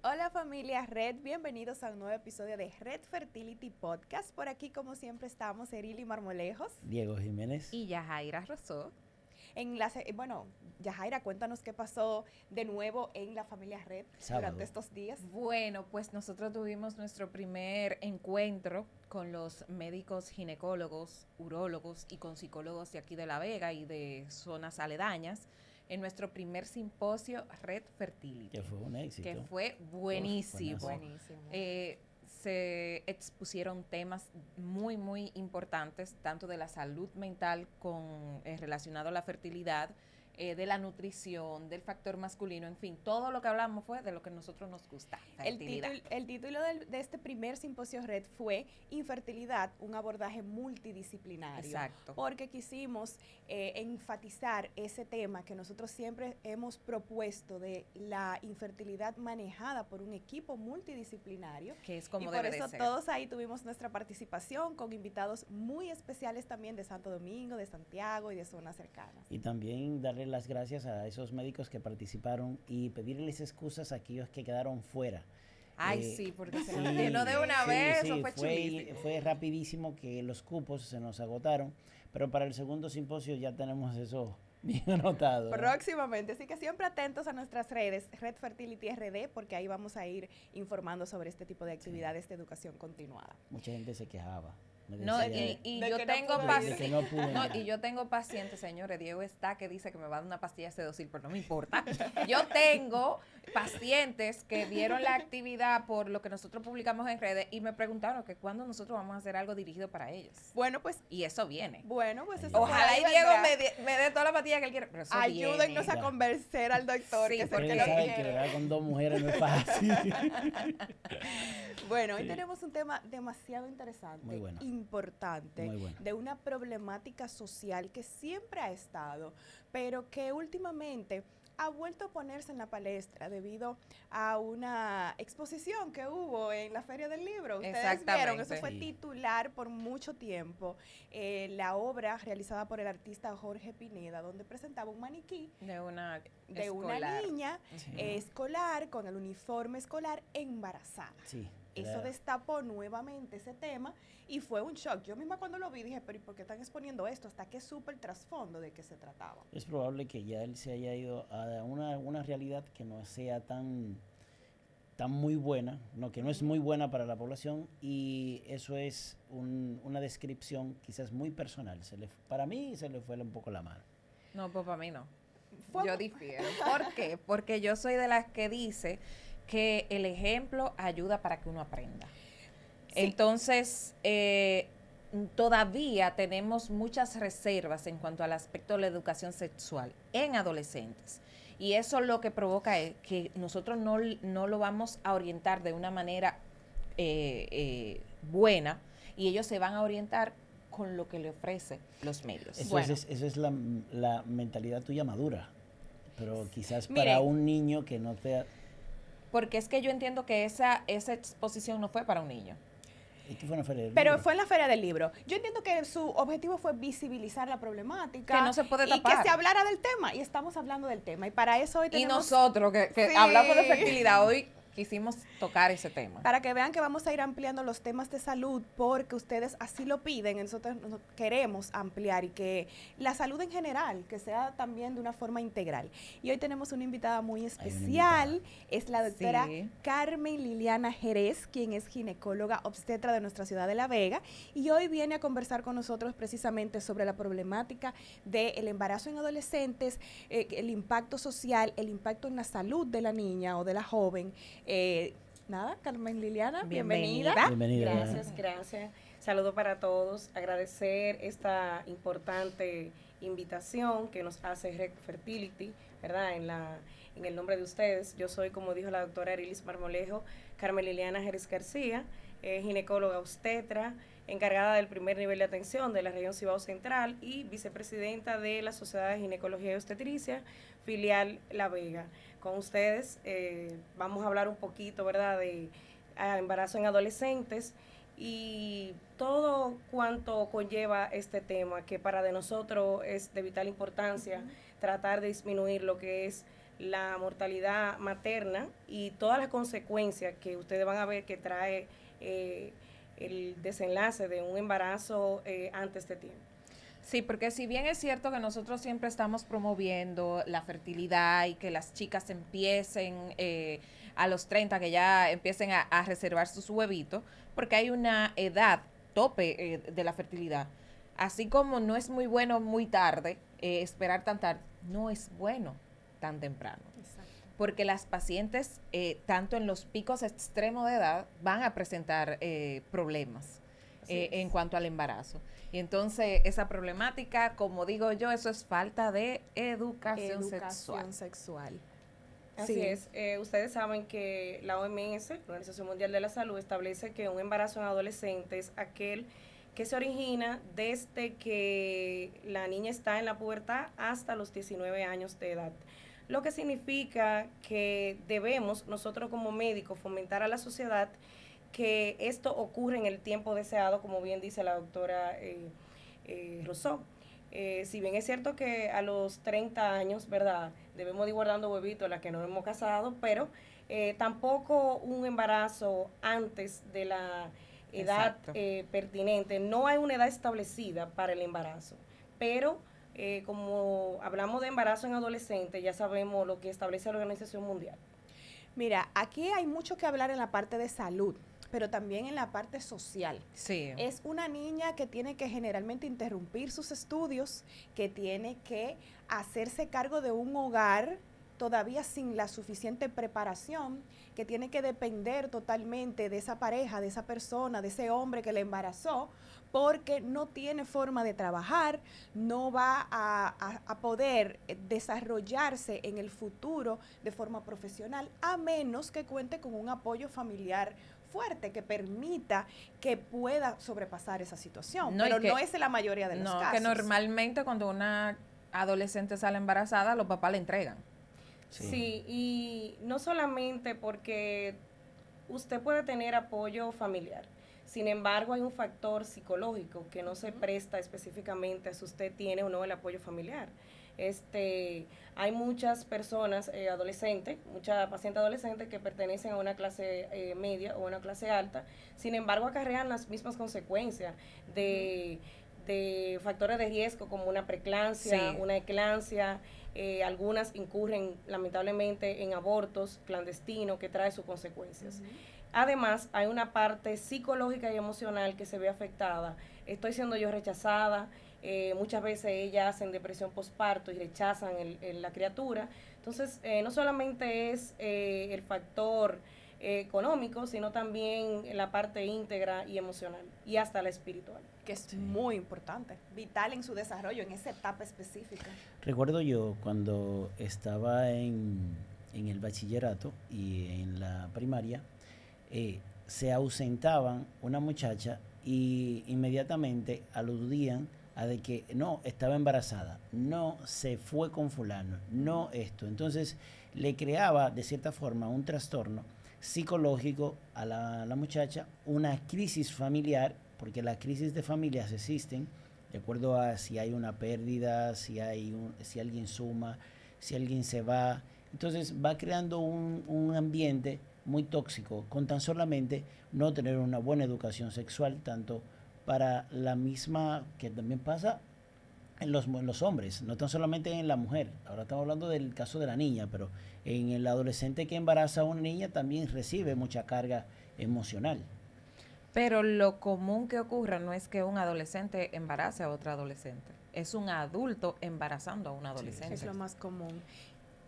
Hola familia Red, bienvenidos a un nuevo episodio de Red Fertility Podcast. Por aquí como siempre estamos Erili Marmolejos. Diego Jiménez. Y Yajaira Rosó. Yajaira, cuéntanos qué pasó de nuevo en la familia Red durante estos días. Bueno, pues nosotros tuvimos nuestro primer encuentro con los médicos ginecólogos, urólogos y con psicólogos de aquí de La Vega y de zonas aledañas en nuestro primer simposio Red Fertility. Que fue un éxito. Que fue buenísimo. Buenísimo. Se expusieron temas muy, muy importantes, tanto de la salud mental relacionado a la fertilidad, de la nutrición, del factor masculino, en fin, todo lo que hablamos fue de lo que a nosotros nos gusta, fertilidad. El título de este primer simposio Red fue Infertilidad, un abordaje multidisciplinario. Exacto. Porque quisimos enfatizar ese tema que nosotros siempre hemos propuesto de la infertilidad manejada por un equipo multidisciplinario. Que es como y debe por eso de ser. Todos ahí tuvimos nuestra participación con invitados muy especiales también de Santo Domingo, de Santiago y de zonas cercanas. Y también darle las gracias a esos médicos que participaron y pedirles excusas a aquellos que quedaron fuera. Ay, sí, porque se nos llenó de una vez, eso fue chulísimo. Fue rapidísimo que los cupos se nos agotaron, pero para el segundo simposio ya tenemos eso bien anotado. Próximamente, así que siempre atentos a nuestras redes, Red Fertility RD, porque ahí vamos a ir informando sobre este tipo de actividades de educación continuada. Mucha gente se quejaba. No, y yo tengo pacientes, señores. Diego está que dice que me va a dar una pastilla Sedosil, pero no me importa. Yo tengo pacientes que vieron la actividad por lo que nosotros publicamos en redes y me preguntaron que cuándo nosotros vamos a hacer algo dirigido para ellos. Bueno, pues. Y eso viene. Bueno, pues eso ojalá y Diego me dé toda la pastilla que él quiere. Pero eso ayúdennos a convencer al doctor. Sí, que porque sabe que verdad con dos mujeres no es fácil. Bueno, hoy tenemos un tema demasiado interesante, muy bueno, importante, muy bueno, de una problemática social que siempre ha estado, pero que últimamente ha vuelto a ponerse en la palestra debido a una exposición que hubo en la Feria del Libro. Ustedes vieron, eso fue titular por mucho tiempo, la obra realizada por el artista Jorge Pineda, donde presentaba un maniquí de una niña escolar con el uniforme escolar embarazada. Sí. Eso destapó nuevamente ese tema y fue un shock. Yo misma cuando lo vi dije, pero ¿y por qué están exponiendo esto? Hasta que supe el trasfondo de qué se trataba. Es probable que ya él se haya ido a una realidad que no sea tan muy buena, que no es muy buena para la población, y eso es una descripción quizás muy personal. Para mí se le fue un poco la mano. No, pues para mí no. Yo difiero. ¿Por qué? Porque yo soy de las que dice que el ejemplo ayuda para que uno aprenda. Sí. Entonces, todavía tenemos muchas reservas en cuanto al aspecto de la educación sexual en adolescentes. Y eso lo que provoca es que nosotros no lo vamos a orientar de una manera buena, y ellos se van a orientar con lo que le ofrecen los medios. Eso es la mentalidad tuya madura, pero quizás para un niño que no te... Porque es que yo entiendo que esa exposición no fue para un niño. Fue en la Feria del Pero Libro. fue en la Feria del Libro. Yo entiendo que su objetivo fue visibilizar la problemática. Que no se puede tapar. Y que se hablara del tema. Y estamos hablando del tema. Y para eso hoy tenemos... Y nosotros, que hablamos de fertilidad, hoy quisimos tocar ese tema. Para que vean que vamos a ir ampliando los temas de salud porque ustedes así lo piden, nosotros queremos ampliar y que la salud en general, que sea también de una forma integral. Y hoy tenemos una invitada muy especial, es la doctora Carmen Liliana Jerez, quien es ginecóloga obstetra de nuestra ciudad de La Vega, y hoy viene a conversar con nosotros precisamente sobre la problemática del embarazo en adolescentes, el impacto social, el impacto en la salud de la niña o de la joven. Carmen Liliana, bienvenida. Gracias. Saludo para todos. Agradecer esta importante invitación que nos hace Red Fertility, ¿verdad? En el nombre de ustedes. Yo soy, como dijo la doctora Erilis Marmolejo, Carmen Liliana Jerez García, ginecóloga obstetra, encargada del primer nivel de atención de la región Cibao Central y vicepresidenta de la Sociedad de Ginecología y Obstetricia, filial La Vega. Con ustedes vamos a hablar un poquito, ¿verdad?, de embarazo en adolescentes y todo cuanto conlleva este tema, que para de nosotros es de vital importancia tratar de disminuir lo que es la mortalidad materna y todas las consecuencias que ustedes van a ver que trae el desenlace de un embarazo antes de tiempo. Sí, porque si bien es cierto que nosotros siempre estamos promoviendo la fertilidad y que las chicas empiecen a los 30, que ya empiecen a reservar sus huevitos, porque hay una edad tope de la fertilidad. Así como no es muy bueno muy tarde, esperar tan tarde, no es bueno tan temprano. Exacto. Porque las pacientes, tanto en los picos extremos de edad, van a presentar problemas en cuanto al embarazo. Y entonces esa problemática, como digo yo, eso es falta de educación sexual. Así es. Ustedes saben que la OMS, la Organización Mundial de la Salud, establece que un embarazo en adolescentes es aquel que se origina desde que la niña está en la pubertad hasta los 19 años de edad. Lo que significa que debemos nosotros como médicos fomentar a la sociedad que esto ocurre en el tiempo deseado, como bien dice la doctora Rousseau. Si bien es cierto que a los 30 años, ¿verdad?, debemos ir guardando huevitos las que no hemos casado, pero tampoco un embarazo antes de la edad pertinente. No hay una edad establecida para el embarazo, pero como hablamos de embarazo en adolescentes, ya sabemos lo que establece la Organización Mundial. Mira, aquí hay mucho que hablar en la parte de salud, pero también en la parte social. Sí. Es una niña que tiene que generalmente interrumpir sus estudios, que tiene que hacerse cargo de un hogar todavía sin la suficiente preparación, que tiene que depender totalmente de esa pareja, de esa persona, de ese hombre que la embarazó, porque no tiene forma de trabajar, no va a poder desarrollarse en el futuro de forma profesional, a menos que cuente con un apoyo familiar fuerte que permita que pueda sobrepasar esa situación, pero no es la mayoría de los casos. Que normalmente cuando una adolescente sale embarazada, los papás le entregan. Sí, y no solamente porque usted puede tener apoyo familiar, sin embargo hay un factor psicológico que no se presta específicamente a si usted tiene o no el apoyo familiar. Hay muchas personas adolescentes, muchas pacientes adolescentes que pertenecen a una clase media o una clase alta, sin embargo acarrean las mismas consecuencias de factores de riesgo como una preeclampsia, una eclampsia. Algunas incurren lamentablemente en abortos clandestinos que trae sus consecuencias. Además, hay una parte psicológica y emocional que se ve afectada. Estoy siendo yo rechazada, muchas veces ellas hacen depresión postparto y rechazan la criatura. Entonces, no solamente es el factor económico, sino también la parte íntegra y emocional y hasta la espiritual. Que es muy importante, vital en su desarrollo, en esa etapa específica. Recuerdo yo cuando estaba en el bachillerato y en la primaria, se ausentaban una muchacha y inmediatamente aludían a de que no, estaba embarazada, no, se fue con fulano, no esto. Entonces le creaba de cierta forma un trastorno psicológico a la muchacha, una crisis familiar, porque las crisis de familias existen de acuerdo a si hay una pérdida, si alguien suma, si alguien se va. Entonces va creando un ambiente muy tóxico con tan solamente no tener una buena educación sexual, tanto para la misma, que también pasa en los hombres, no tan solamente en la mujer. Ahora estamos hablando del caso de la niña, pero en el adolescente que embaraza a una niña también recibe mucha carga emocional. Pero lo común que ocurra no es que un adolescente embarace a otro adolescente, es un adulto embarazando a un adolescente. Es lo más común.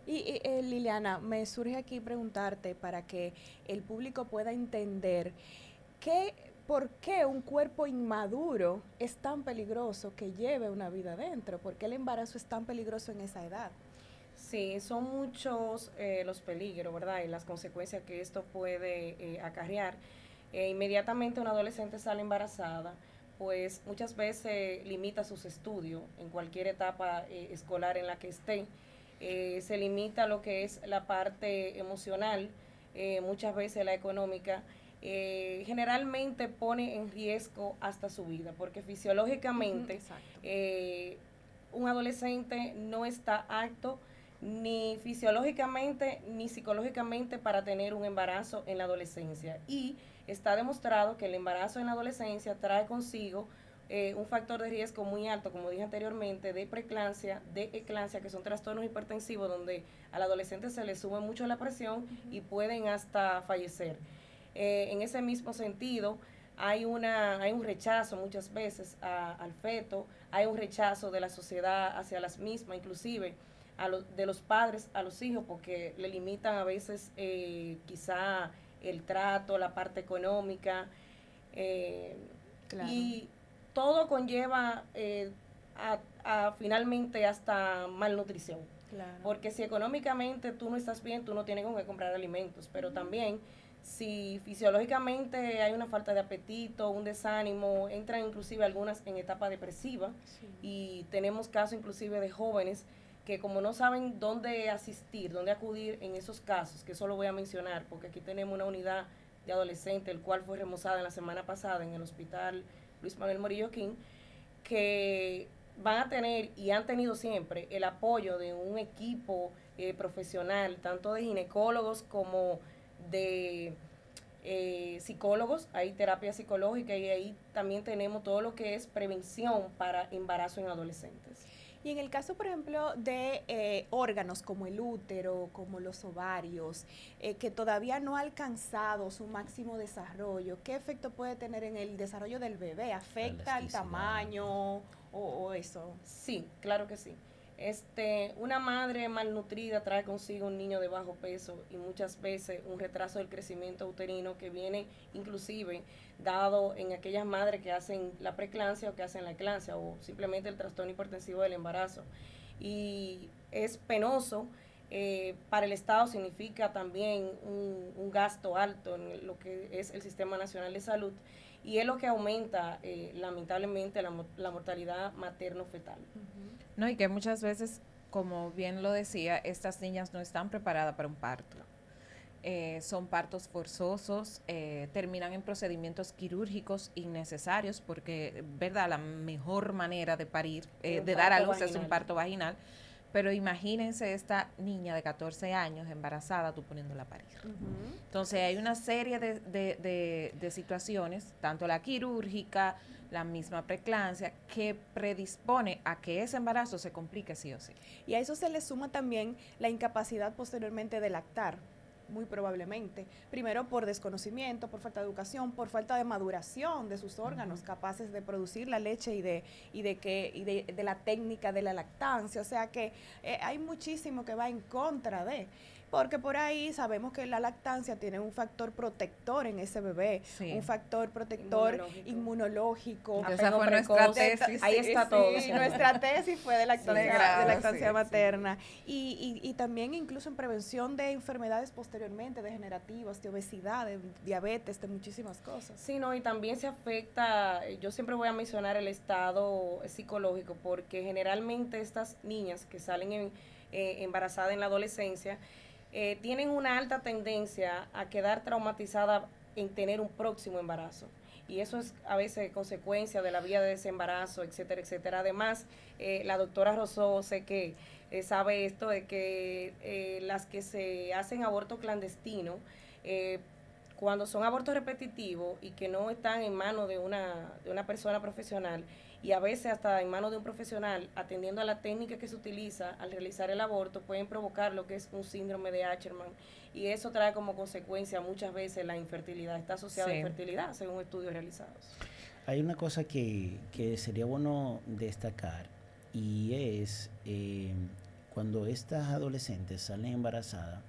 Y Liliana, me surge aquí preguntarte para que el público pueda entender por qué un cuerpo inmaduro es tan peligroso que lleve una vida adentro, por qué el embarazo es tan peligroso en esa edad. Sí, son muchos los peligros, ¿verdad? Y las consecuencias que esto puede acarrear. Inmediatamente una adolescente sale embarazada, pues muchas veces limita sus estudios en cualquier etapa escolar en la que esté. Se limita lo que es la parte emocional, muchas veces la económica. Generalmente pone en riesgo hasta su vida, porque fisiológicamente un adolescente no está apto ni fisiológicamente ni psicológicamente para tener un embarazo en la adolescencia. Y está demostrado que el embarazo en la adolescencia trae consigo un factor de riesgo muy alto, como dije anteriormente, de preeclampsia, de eclampsia, que son trastornos hipertensivos donde al adolescente se le sube mucho la presión y pueden hasta fallecer. En ese mismo sentido, hay un rechazo muchas veces al feto, hay un rechazo de la sociedad hacia las mismas, inclusive de los padres a los hijos, porque le limitan a veces quizá el trato, la parte económica, Claro. y todo conlleva a finalmente hasta malnutrición. Claro. Porque si económicamente tú no estás bien, tú no tienes con qué comprar alimentos, pero también si fisiológicamente hay una falta de apetito, un desánimo, entran inclusive algunas en etapa depresiva, Sí. y tenemos casos inclusive de jóvenes que como no saben dónde asistir, dónde acudir en esos casos, que eso lo voy a mencionar, porque aquí tenemos una unidad de adolescentes, el cual fue remozada en la semana pasada en el hospital Luis Manuel Morillo King, que van a tener y han tenido siempre el apoyo de un equipo profesional, tanto de ginecólogos como de psicólogos. Hay terapia psicológica y ahí también tenemos todo lo que es prevención para embarazo en adolescentes. Y en el caso, por ejemplo, de órganos como el útero, como los ovarios, que todavía no ha alcanzado su máximo desarrollo, ¿qué efecto puede tener en el desarrollo del bebé? ¿Afecta el elasticidad. tamaño o eso? Sí, claro que sí. Una madre malnutrida trae consigo un niño de bajo peso y muchas veces un retraso del crecimiento uterino que viene inclusive dado en aquellas madres que hacen la preeclampsia o que hacen la eclampsia o simplemente el trastorno hipertensivo del embarazo. Y es penoso, para el Estado significa también un gasto alto en lo que es el Sistema Nacional de Salud, y es lo que aumenta lamentablemente la mortalidad materno-fetal. No, y que muchas veces, como bien lo decía, estas niñas no están preparadas para un parto. Son partos forzosos, terminan en procedimientos quirúrgicos innecesarios porque, verdad, la mejor manera de parir, de dar a luz es un parto vaginal. Pero imagínense esta niña de 14 años embarazada, tú poniéndola a parir. Entonces hay una serie de situaciones, tanto la quirúrgica, la misma preeclampsia, que predispone a que ese embarazo se complique sí o sí. Y a eso se le suma también la incapacidad posteriormente de lactar, muy probablemente. Primero por desconocimiento, por falta de educación, por falta de maduración de sus órganos capaces de producir la leche y de la técnica de la lactancia. O sea que hay muchísimo que va en contra de. Porque por ahí sabemos que la lactancia tiene un factor protector en ese bebé, Sí. un factor protector inmunológico. Esa fue nuestra tesis. Ahí está todo. Sí, nuestra tesis fue de lactancia Sí, materna. Y también incluso en prevención de enfermedades posteriormente, degenerativas, de obesidad, de diabetes, de muchísimas cosas. Sí, no, y también se afecta, yo siempre voy a mencionar el estado psicológico, porque generalmente estas niñas que salen embarazadas en la adolescencia, tienen una alta tendencia a quedar traumatizadas en tener un próximo embarazo. Y eso es a veces consecuencia de la vía de ese embarazo, etcétera, etcétera. Además, la doctora Rosó, sé que sabe esto, de que las que se hacen aborto clandestino, cuando son abortos repetitivos y que no están en manos de una persona profesional, y a veces hasta en manos de un profesional, atendiendo a la técnica que se utiliza al realizar el aborto, pueden provocar lo que es un síndrome de Asherman, y eso trae como consecuencia muchas veces la infertilidad, está asociada a infertilidad según estudios realizados. Hay una cosa que sería bueno destacar, y es cuando estas adolescentes salen embarazadas,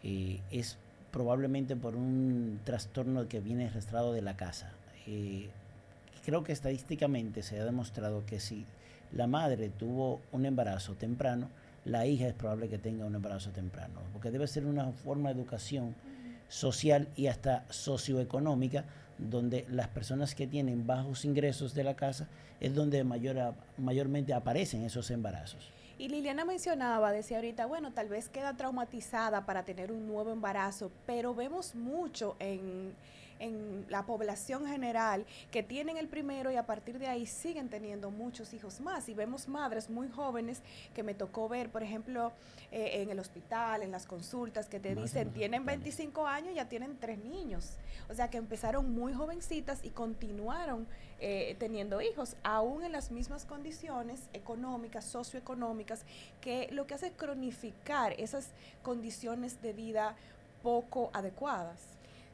es probablemente por un trastorno que viene arrastrado de la casa. Creo que estadísticamente se ha demostrado que si la madre tuvo un embarazo temprano, la hija es probable que tenga un embarazo temprano, porque debe ser una forma de educación social y hasta socioeconómica, donde las personas que tienen bajos ingresos de la casa es donde mayormente aparecen esos embarazos. Y Liliana mencionaba, decía ahorita, bueno, tal vez queda traumatizada para tener un nuevo embarazo, pero vemos mucho en en la población general que tienen el primero y a partir de ahí siguen teniendo muchos hijos más. Y vemos madres muy jóvenes que me tocó ver, por ejemplo, en el hospital, en las consultas, que te dicen, tienen 25 años y ya tienen 3 niños. O sea, que empezaron muy jovencitas y continuaron teniendo hijos, aún en las mismas condiciones económicas, socioeconómicas, que lo que hace es cronificar esas condiciones de vida poco adecuadas.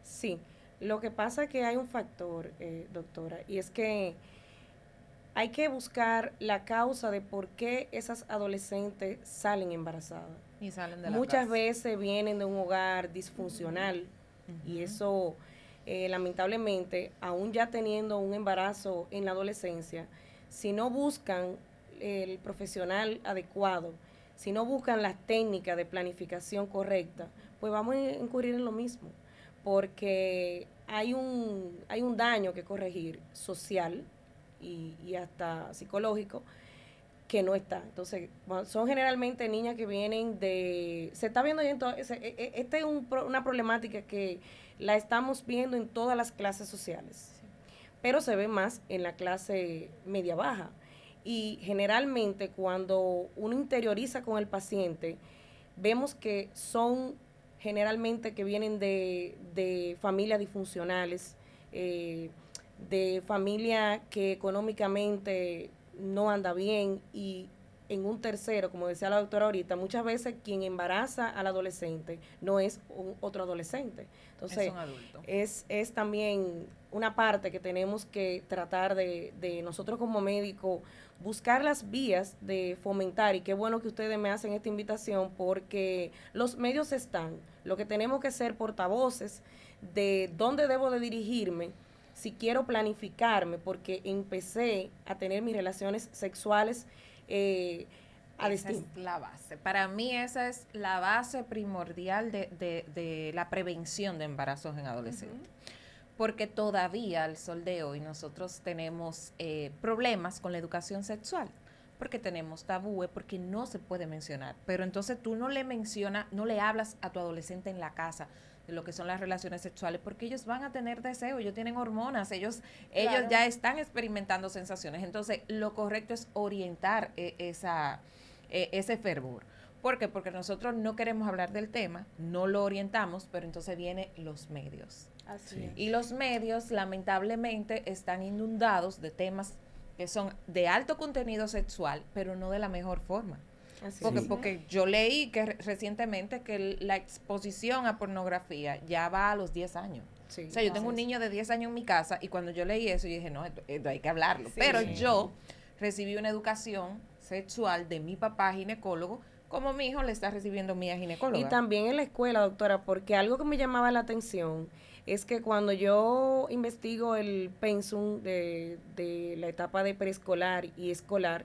Sí, lo que pasa es que hay un factor, doctora, y es que hay que buscar la causa de por qué esas adolescentes salen embarazadas. Y salen de la Muchas casa. veces vienen de un hogar disfuncional y eso, lamentablemente, aún ya teniendo un embarazo en la adolescencia, si no buscan el profesional adecuado, si no buscan las técnicas de planificación correcta, pues vamos a incurrir en lo mismo, porque hay un daño que corregir social y hasta psicológico que no está. Entonces, son generalmente niñas que vienen se está viendo ya en todo, esta es una problemática que la estamos viendo en todas las clases sociales, pero se ve más en la clase media baja. Y generalmente cuando uno interioriza con el paciente, vemos que son generalmente que vienen de familias disfuncionales, de familia que económicamente no anda bien, y en un tercero, como decía la doctora ahorita, muchas veces quien embaraza al adolescente no es otro adolescente. Entonces, es un adulto. Es también una parte que tenemos que tratar de nosotros como médicos buscar las vías de fomentar, y qué bueno que ustedes me hacen esta invitación porque los medios están, lo que tenemos que ser portavoces de dónde debo de dirigirme si quiero planificarme, porque empecé a tener mis relaciones sexuales esa es la base. Para mí esa es la base primordial de la prevención de embarazos en adolescentes. Porque todavía al sol de hoy nosotros tenemos problemas con la educación sexual, porque tenemos tabúes, porque no se puede mencionar. Pero entonces tú no le mencionas, no le hablas a tu adolescente en la casa de lo que son las relaciones sexuales, porque ellos van a tener deseo, ellos tienen hormonas, ellos ya están experimentando sensaciones. Entonces, lo correcto es orientar ese fervor. ¿Por qué? Porque nosotros no queremos hablar del tema, no lo orientamos, pero entonces vienen los medios. Así Sí. es. Y los medios, lamentablemente, están inundados de temas que son de alto contenido sexual, pero no de la mejor forma. Así Porque, es. porque yo leí que recientemente que la exposición a pornografía ya va a los 10 años. Sí, O sea, yo tengo un así es. niño de 10 años en mi casa y cuando yo leí eso, yo dije, no, esto hay que hablarlo. Sí. Pero Sí. yo recibí una educación sexual de mi papá ginecólogo, como mi hijo le está recibiendo mía ginecóloga. Y también en la escuela, doctora, porque algo que me llamaba la atención es que cuando yo investigo el pensum de la etapa de preescolar y escolar,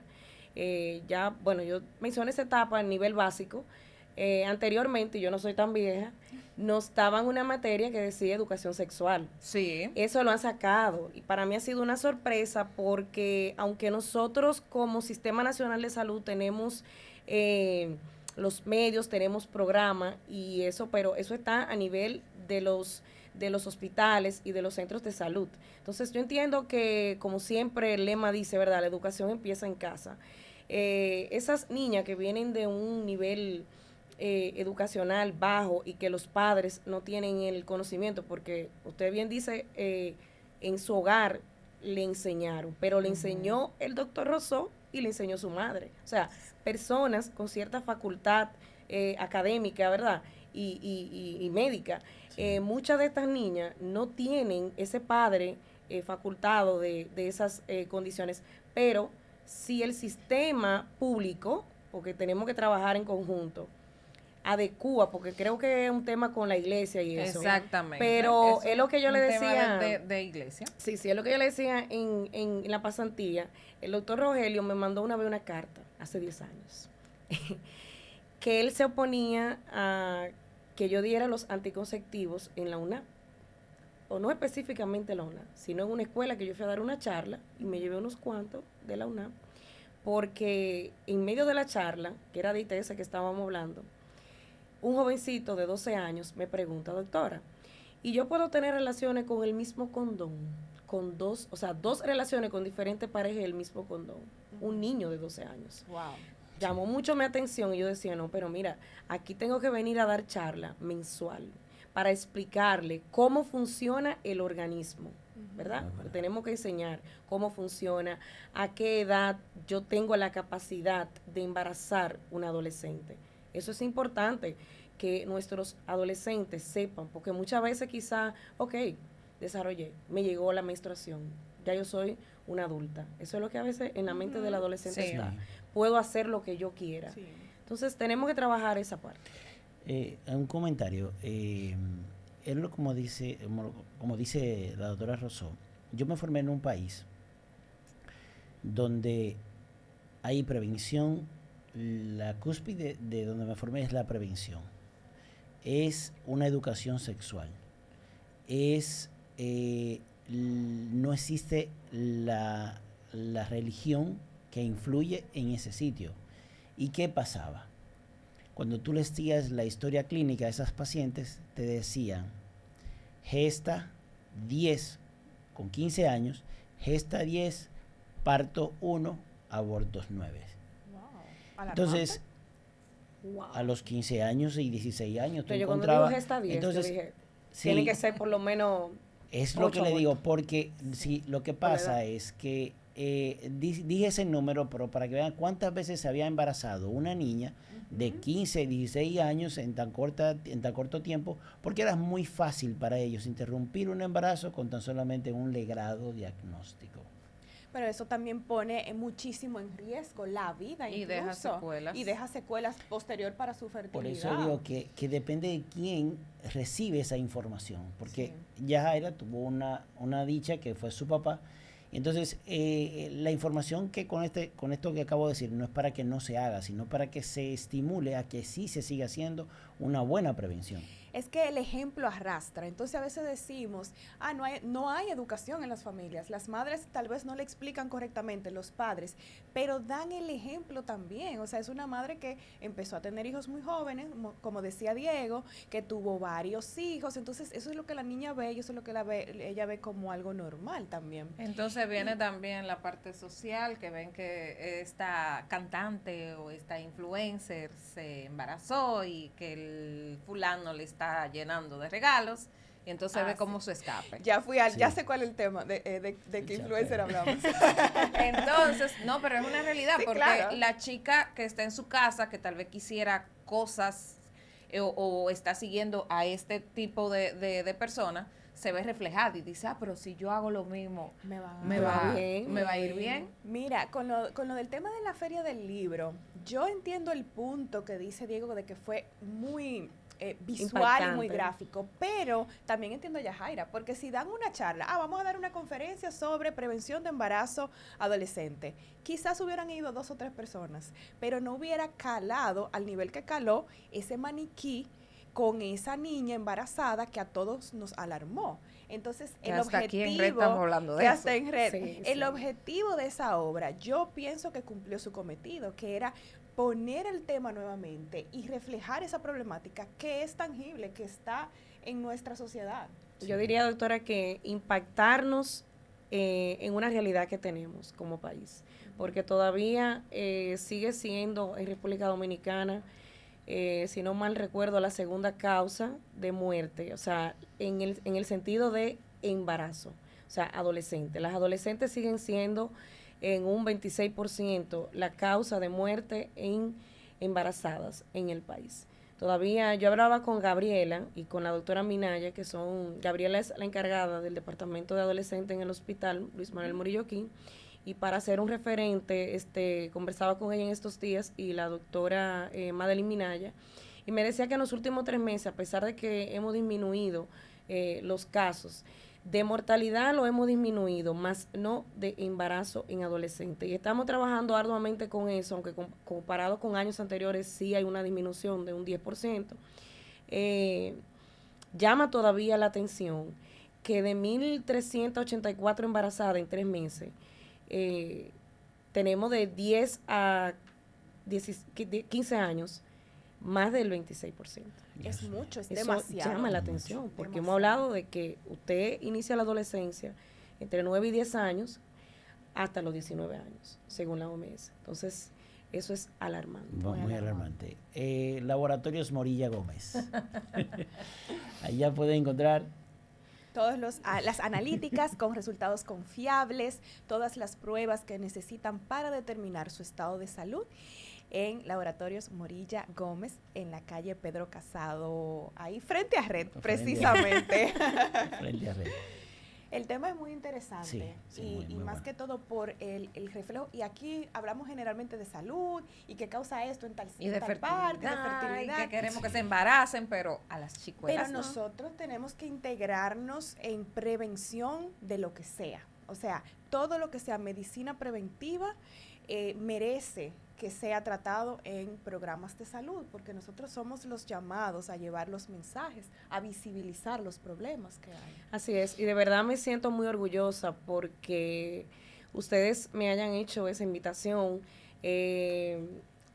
ya, bueno, yo mencioné esa etapa a nivel básico. Anteriormente, yo no soy tan vieja, nos daban una materia que decía educación sexual. Sí. Eso lo han sacado y para mí ha sido una sorpresa porque aunque nosotros como Sistema Nacional de Salud tenemos los medios, tenemos programa y eso, pero eso está a nivel de los hospitales y de los centros de salud. Entonces yo entiendo que, como siempre el lema dice, ¿verdad? La educación empieza en casa. Esas niñas que vienen de un nivel educacional bajo y que los padres no tienen el conocimiento, porque usted bien dice, en su hogar le enseñaron, pero le enseñó el doctor Rousseau y le enseñó su madre. O sea, personas con cierta facultad académica, ¿verdad? Y médica. Muchas de estas niñas no tienen ese padre facultado de esas condiciones, pero si el sistema público, porque tenemos que trabajar en conjunto, adecua, porque creo que es un tema con la iglesia y eso. Exactamente. Pero Eso es lo que yo le un tema decía. de iglesia. Sí, es lo que yo le decía en la pasantía. El doctor Rogelio me mandó una vez una carta, hace 10 años, que él se oponía a que yo diera los anticonceptivos en la UNAM. O no específicamente en la UNAM, sino en una escuela que yo fui a dar una charla y me llevé unos cuantos de la UNAM, porque en medio de la charla, que era de ITS que estábamos hablando, un jovencito de 12 años me pregunta, doctora, Y yo puedo tener relaciones con el mismo condón, con dos relaciones con diferentes parejas del mismo condón. Un niño de 12 años. Wow. Llamó mucho mi atención y yo decía, no, pero mira, aquí tengo que venir a dar charla mensual para explicarle cómo funciona el organismo, ¿verdad? Bueno. Tenemos que enseñar cómo funciona, a qué edad yo tengo la capacidad de embarazar un adolescente. Eso es importante que nuestros adolescentes sepan, porque muchas veces quizá, ok, desarrollé, me llegó la menstruación, ya yo soy una adulta. Eso es lo que a veces en la mente del adolescente Sí. está. Puedo hacer lo que yo quiera. Sí. Entonces tenemos que trabajar esa parte. Un comentario. Como dice la doctora Rosó, yo me formé en un país donde hay prevención. La cúspide de donde me formé es la prevención. Es una educación sexual. No existe la religión que influye en ese sitio. ¿Y qué pasaba? Cuando tú les decías la historia clínica a esas pacientes, te decían, gesta 10 con 15 años, gesta 10, parto 1, abortos 9. Wow. Entonces, Wow. a los 15 años y 16 años, tú Pero yo cuando encontrabas... digo gesta 10, entonces, yo dije, sí, tiene que ser por lo menos es lo que 8 le digo, abortos. porque si lo que Por la pasa edad. es que dije ese número, pero para que vean cuántas veces se había embarazado una niña de 15, 16 años en tan corto tiempo, porque era muy fácil para ellos interrumpir un embarazo con tan solamente un legrado diagnóstico. Pero eso también pone muchísimo en riesgo la vida Y incluso. deja secuelas. Y deja secuelas posterior para su fertilidad. Por eso digo que depende de quién recibe esa información, porque Sí. Yajaira tuvo una dicha que fue su papá. Entonces, la información que con esto que acabo de decir no es para que no se haga, sino para que se estimule a que sí se siga haciendo una buena prevención. Es que el ejemplo arrastra. Entonces a veces decimos, no hay educación en las familias. Las madres tal vez no le explican correctamente, los padres, pero dan el ejemplo también. O sea, es una madre que empezó a tener hijos muy jóvenes, como decía Diego, que tuvo varios hijos. Entonces eso es lo que la niña ve y eso es lo que ella ve como algo normal también. Entonces viene también la parte social, que ven que esta cantante o esta influencer se embarazó y que el fulano le está llenando de regalos y entonces ve como su escape. Ya Sí. ya sé cuál es el tema de qué Ya, influencer pero- hablamos. Entonces, no, pero es una realidad, Sí, porque claro. la chica que está en su casa, que tal vez quisiera cosas o está siguiendo a este tipo de personas, se ve reflejada y dice, pero si yo hago lo mismo, me va a ir bien. Mira, con lo del tema de la feria del libro, yo entiendo el punto que dice Diego de que fue muy visual y muy Impactante. gráfico, pero también entiendo a Yajaira, porque si dan una charla, vamos a dar una conferencia sobre prevención de embarazo adolescente, quizás hubieran ido 2 o 3 personas, pero no hubiera calado al nivel que caló ese maniquí con esa niña embarazada que a todos nos alarmó. Entonces, Que el hasta aquí en objetivo... Red estamos hablando de que eso. hasta en Red. Sí, El sí. objetivo de esa obra, yo pienso que cumplió su cometido, que era poner el tema nuevamente y reflejar esa problemática que es tangible, que está en nuestra sociedad. Yo diría, doctora, que impactarnos en una realidad que tenemos como país, porque todavía sigue siendo en República Dominicana, si no mal recuerdo, la segunda causa de muerte, o sea, en el sentido de embarazo, o sea, adolescentes. Las adolescentes siguen siendo en un 26% la causa de muerte en embarazadas en el país. Todavía yo hablaba con Gabriela y con la doctora Minaya, Gabriela es la encargada del departamento de adolescentes en el hospital Luis Manuel Murillo King, y para hacer un referente, conversaba con ella en estos días y la doctora Madeline Minaya, y me decía que en los últimos 3 meses, a pesar de que hemos disminuido los casos de mortalidad, lo hemos disminuido, más no de embarazo en adolescentes. Y estamos trabajando arduamente con eso, aunque comparado con años anteriores sí hay una disminución de un 10%. Llama todavía la atención que de 1.384 embarazadas en 3 meses, tenemos de 10 a 15 años más del 26%. Es mucho, es Eso demasiado. llama la Mucho. atención, porque Demasiado. hemos hablado de que usted inicia la adolescencia entre 9 y 10 años hasta los 19 años, según la OMS. Entonces, eso es alarmante. Muy alarmante. Laboratorios Morilla Gómez. Allá pueden encontrar Todas las analíticas con resultados confiables, todas las pruebas que necesitan para determinar su estado de salud en Laboratorios Morilla Gómez, en la calle Pedro Casado, ahí frente a Red, Frente a- precisamente. frente a Red. El tema es muy interesante Sí, y, muy y más bueno. que todo por el reflejo, y aquí hablamos generalmente de salud y qué causa esto en tal, Y en de tal parte, de fertilidad, y fertilidad. que queremos que se embaracen, pero a las chicuelas Pero no. nosotros tenemos que integrarnos en prevención de lo que sea. O sea, todo lo que sea medicina preventiva merece que sea tratado en programas de salud, porque nosotros somos los llamados a llevar los mensajes, a visibilizar los problemas que hay. Así es, y de verdad me siento muy orgullosa porque ustedes me hayan hecho esa invitación.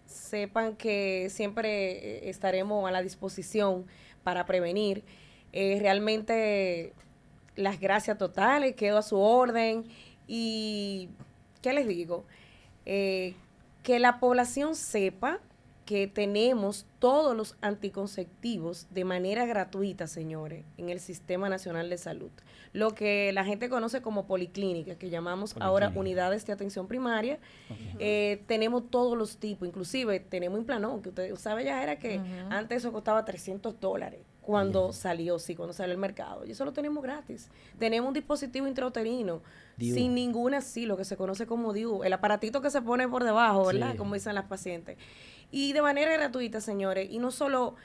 Sepan que siempre estaremos a la disposición para prevenir. Realmente las gracias totales, quedo a su orden. Y, ¿qué les digo? Que la población sepa que tenemos todos los anticonceptivos de manera gratuita, señores, en el Sistema Nacional de Salud. Lo que la gente conoce como policlínicas, que llamamos ahora Policlínica. unidades de atención primaria. Ok. Tenemos todos los tipos, inclusive tenemos Implanón, que usted sabe ya era que Ujú. antes eso costaba $300 cuando Ya. salió, sí, cuando salió al mercado. Y eso lo tenemos gratis. Tenemos un dispositivo intrauterino, DIU. sin ninguna, sí, lo que se conoce como DIU, el aparatito que se pone por debajo, ¿verdad? Sí. Como dicen las pacientes. Y de manera gratuita, señores. Y no solo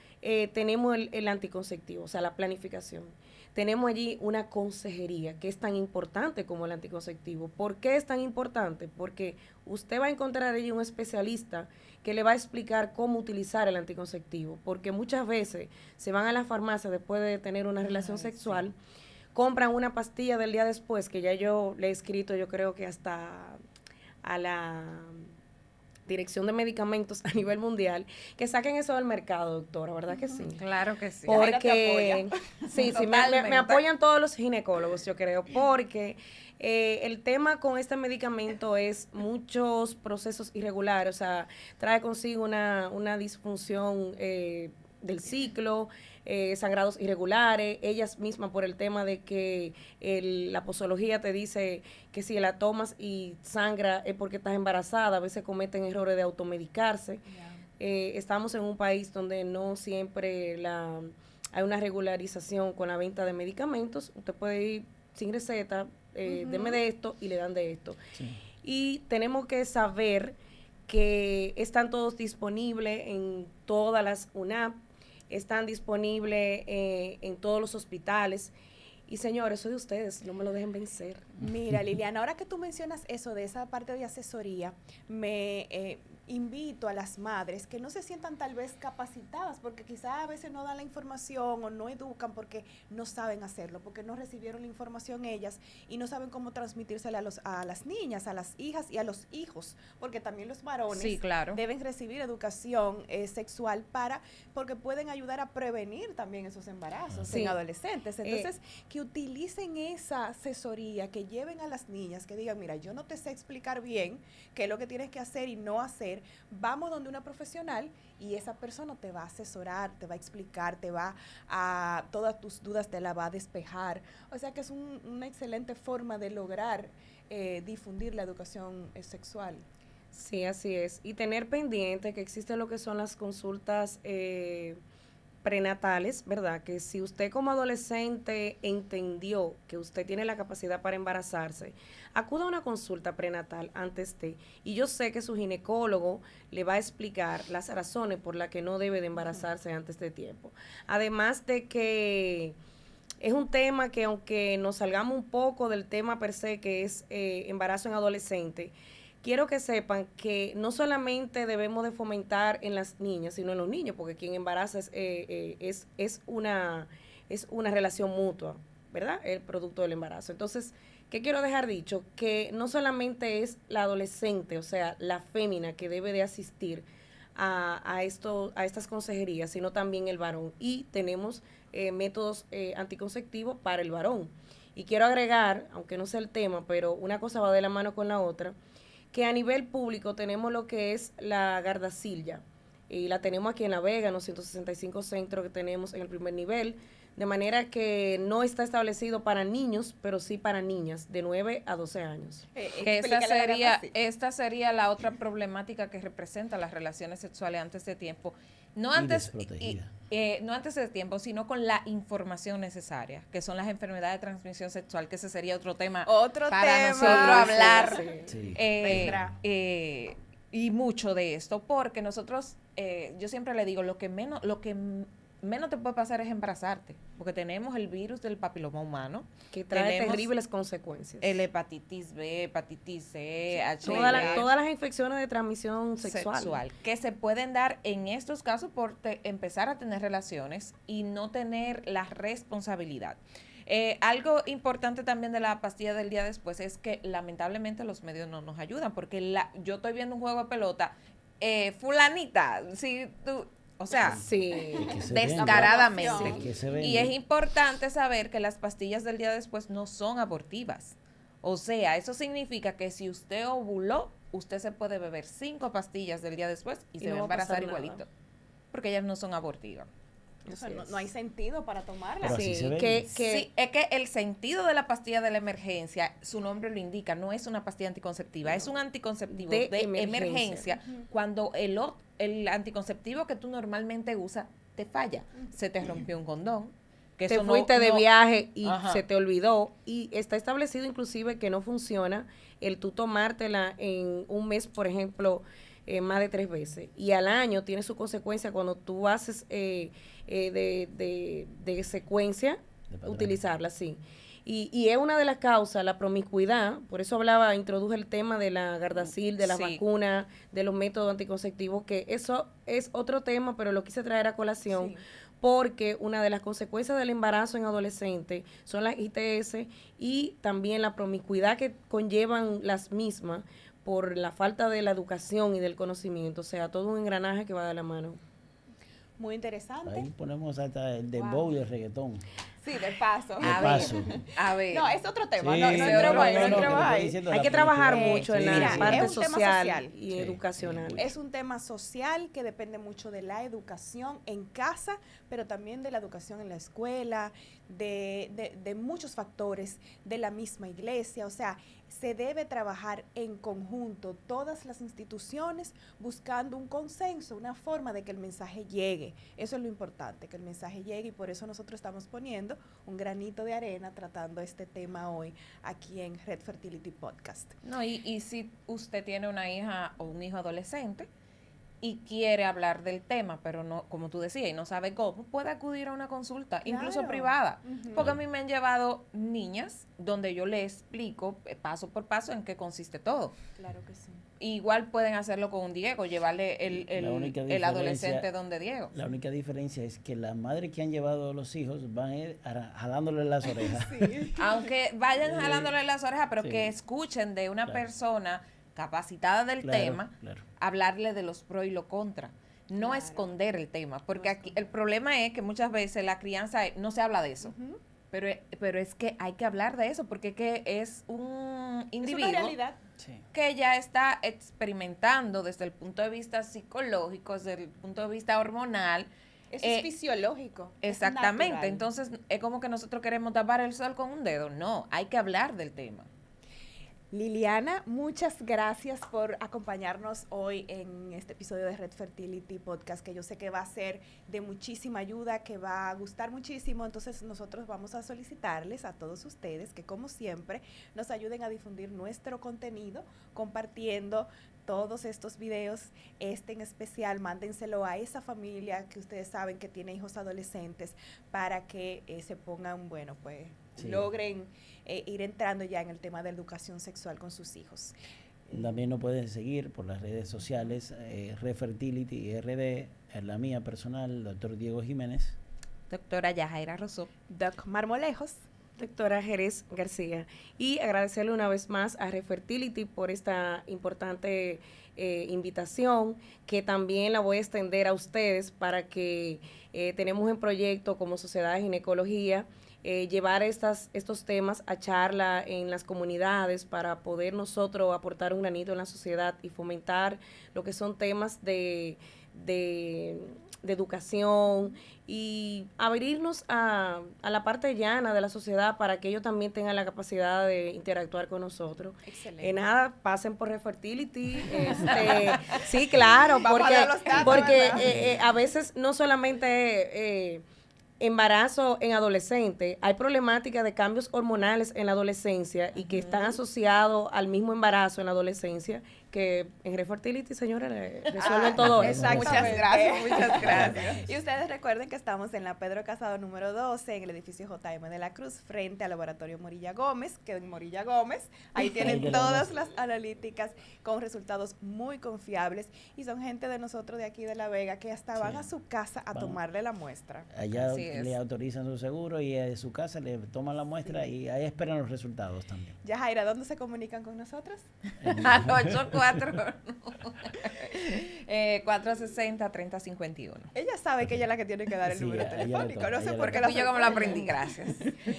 tenemos el anticonceptivo, o sea, la planificación. Tenemos allí una consejería que es tan importante como el anticonceptivo. ¿Por qué es tan importante? Porque usted va a encontrar allí un especialista que le va a explicar cómo utilizar el anticonceptivo. Porque muchas veces se van a la farmacia después de tener una relación sexual, compran una pastilla del día después, que ya yo le he escrito, yo creo que hasta a la Dirección de Medicamentos a nivel mundial, que saquen eso del mercado, doctora, ¿verdad que sí? Claro que sí. Jaira te Porque sí, sí, me Totalmente. apoyan todos los ginecólogos, yo creo, porque el tema con este medicamento es muchos procesos irregulares, o sea, trae consigo una disfunción del ciclo, sangrados irregulares, ellas mismas por el tema de que la posología te dice que si la tomas y sangra es porque estás embarazada, a veces cometen errores de automedicarse. Estamos en un país donde no siempre hay una regularización con la venta de medicamentos. Usted puede ir sin receta, deme de esto y le dan de esto. Sí. Y tenemos que saber que están todos disponibles en todas las UNAP, están disponibles en todos los hospitales. Y señores, soy de ustedes, no me lo dejen vencer. Mira, Liliana, ahora que tú mencionas eso de esa parte de asesoría, me invito a las madres que no se sientan tal vez capacitadas, porque quizá a veces no dan la información o no educan porque no saben hacerlo, porque no recibieron la información ellas y no saben cómo transmitírsela a las niñas, a las hijas y a los hijos, porque también los varones Sí, claro. deben recibir educación sexual porque pueden ayudar a prevenir también esos embarazos Sí. en adolescentes. Entonces, que utilicen esa asesoría, que lleven a las niñas, que digan, mira, yo no te sé explicar bien qué es lo que tienes que hacer y no hacer, vamos donde una profesional y esa persona te va a asesorar, te va a explicar, todas tus dudas te la va a despejar. O sea que es una excelente forma de lograr difundir la educación sexual. Sí, así es. Y tener pendiente que existe lo que son las consultas prenatales, ¿verdad? Que si usted como adolescente entendió que usted tiene la capacidad para embarazarse, acuda a una consulta prenatal antes de, y yo sé que su ginecólogo le va a explicar las razones por las que no debe de embarazarse antes de tiempo. Además de que es un tema que, aunque nos salgamos un poco del tema per se, que es embarazo en adolescente, quiero que sepan que no solamente debemos de fomentar en las niñas, sino en los niños, porque quien embaraza es una relación mutua, ¿verdad? El producto del embarazo. Entonces, ¿qué quiero dejar dicho? Que no solamente es la adolescente, o sea, la fémina que debe de asistir a estas consejerías, sino también el varón. Y tenemos métodos anticonceptivos para el varón. Y quiero agregar, aunque no sea el tema, pero una cosa va de la mano con la otra, que a nivel público tenemos lo que es la Gardasil, y la tenemos aquí en La Vega, en los 165 centros que tenemos en el primer nivel, de manera que no está establecido para niños, pero sí para niñas de 9 a 12 años. Que esta sería la otra problemática que representa las relaciones sexuales antes de tiempo. No antes de tiempo, sino con la información necesaria, que son las enfermedades de transmisión sexual, que ese sería otro tema para nosotros hablar. Sí. Y mucho de esto, porque nosotros, yo siempre le digo, lo que menos te puede pasar es embarazarte, porque tenemos el virus del papiloma humano, que trae terribles consecuencias. El hepatitis B, hepatitis C, todas las infecciones de transmisión sexual, que se pueden dar en estos casos por empezar a tener relaciones y no tener la responsabilidad. Algo importante también de la pastilla del día después es que lamentablemente los medios no nos ayudan, porque yo estoy viendo un juego de pelota, fulanita, si tú, o sea, sí, descaradamente. Y es importante saber que las pastillas del día después no son abortivas. O sea, eso significa que si usted ovuló, usted se puede beber 5 pastillas del día después y se va a embarazar igualito, porque ellas no son abortivas. O sea, no hay sentido para tomarla. Pero así se ven. Sí, es que el sentido de la pastilla de la emergencia, su nombre lo indica, no es una pastilla anticonceptiva, es un anticonceptivo de emergencia. Cuando el anticonceptivo que tú normalmente usas te falla, se te rompió un condón, que te fuiste de viaje y se te olvidó, y está establecido inclusive que no funciona el tú tomártela en un mes, por ejemplo, más de 3 veces, y al año tiene su consecuencia cuando tú haces de secuencia, utilizarla, sí. Y es una de las causas, la promiscuidad, por eso introduje el tema de la Gardasil, de la vacuna, de los métodos anticonceptivos, que eso es otro tema, pero lo quise traer a colación, porque una de las consecuencias del embarazo en adolescentes son las ITS y también la promiscuidad que conllevan las mismas, por la falta de la educación y del conocimiento, o sea, todo un engranaje que va de la mano. Muy interesante. Ahí ponemos hasta el dembow y el reggaetón. Sí, de paso. A ver. No, es otro tema. Sí, no entremos ahí. Hay que trabajar mucho en la parte social y sí, educacional. Es un tema social que depende mucho de la educación en casa, pero también de la educación en la escuela, de muchos factores, de la misma iglesia. O sea, se debe trabajar en conjunto todas las instituciones buscando un consenso, una forma de que el mensaje llegue. Eso es lo importante, que el mensaje llegue, y por eso nosotros estamos poniendo un granito de arena tratando este tema hoy aquí en Red Fertility Podcast. No, y si usted tiene una hija o un hijo adolescente y quiere hablar del tema, pero no, como tú decías, y no sabe cómo, puede acudir a una consulta, incluso privada. Porque a mí me han llevado niñas donde yo le explico paso por paso en qué consiste todo. Claro que sí. Igual pueden hacerlo con un Diego, llevarle el adolescente donde Diego. La única diferencia es que las madres que han llevado a los hijos van a ir jalándole las orejas. Sí. Aunque vayan jalándole las orejas, pero que escuchen de una persona capacitada del tema, hablarle de los pros y los contras. No esconder el tema, porque aquí el problema es que muchas veces la crianza no se habla de eso. Pero es que hay que hablar de eso, porque es un individuo que ya está experimentando desde el punto de vista psicológico, desde el punto de vista hormonal. Eso es fisiológico. Exactamente. Entonces, es como que nosotros queremos tapar el sol con un dedo. No, hay que hablar del tema. Liliana, muchas gracias por acompañarnos hoy en este episodio de Red Fertility Podcast, que yo sé que va a ser de muchísima ayuda, que va a gustar muchísimo. Entonces nosotros vamos a solicitarles a todos ustedes que, como siempre, nos ayuden a difundir nuestro contenido compartiendo todos estos videos. En especial, mándenselo a esa familia que ustedes saben que tiene hijos adolescentes, para que se pongan, logren ir entrando ya en el tema de educación sexual con sus hijos. También nos pueden seguir por las redes sociales, Refertility RD, en la mía personal, doctor Diego Jiménez. Doctora Yajaira Rosó. Doc Marmolejos. Doctora Jerez García. Y agradecerle una vez más a Refertility por esta importante invitación, que también la voy a extender a ustedes para que tenemos en proyecto como Sociedad de Ginecología llevar estos temas a charla en las comunidades para poder nosotros aportar un granito en la sociedad y fomentar lo que son temas de educación y abrirnos a la parte llana de la sociedad para que ellos también tengan la capacidad de interactuar con nosotros. Excelente. Nada, pasen por Refertility. Sí, claro, Vamos a dar los datos, porque a veces no solamente embarazo en adolescente, hay problemática de cambios hormonales en la adolescencia y que están asociados al mismo embarazo en la adolescencia, que en Refertility, señores, resuelven todo eso. Muchas gracias, muchas gracias. Y ustedes recuerden que estamos en la Pedro Casado número 12, en el edificio JM de la Cruz, frente al laboratorio Morilla Gómez, que en Morilla Gómez, ahí tienen todas las analíticas con resultados muy confiables y son gente de nosotros de aquí de La Vega que hasta van a su casa a tomarle la muestra. Allá le autorizan su seguro y a su casa le toman la muestra y ahí esperan los resultados también. Yajaira, ¿dónde se comunican con nosotros? Al 460-3051. Ella sabe que ella es la que tiene que dar el número telefónico. No sé por qué Yo como lo aprendí, gracias.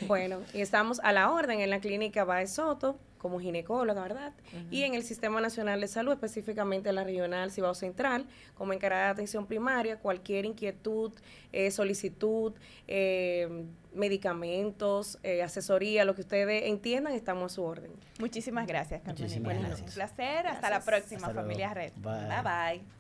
Bueno, y estamos a la orden en la clínica Bae Soto como ginecóloga, ¿verdad? Y en el Sistema Nacional de Salud, específicamente en la regional Cibao Central, como encargada de atención primaria, cualquier inquietud, solicitud, medicamentos, asesoría, lo que ustedes entiendan, estamos a su orden. Muchísimas gracias, Carmen. Muchísimas gracias. Un placer. Hasta la Gracias. próxima, Hasta luego. familia Red. Bye. Bye bye.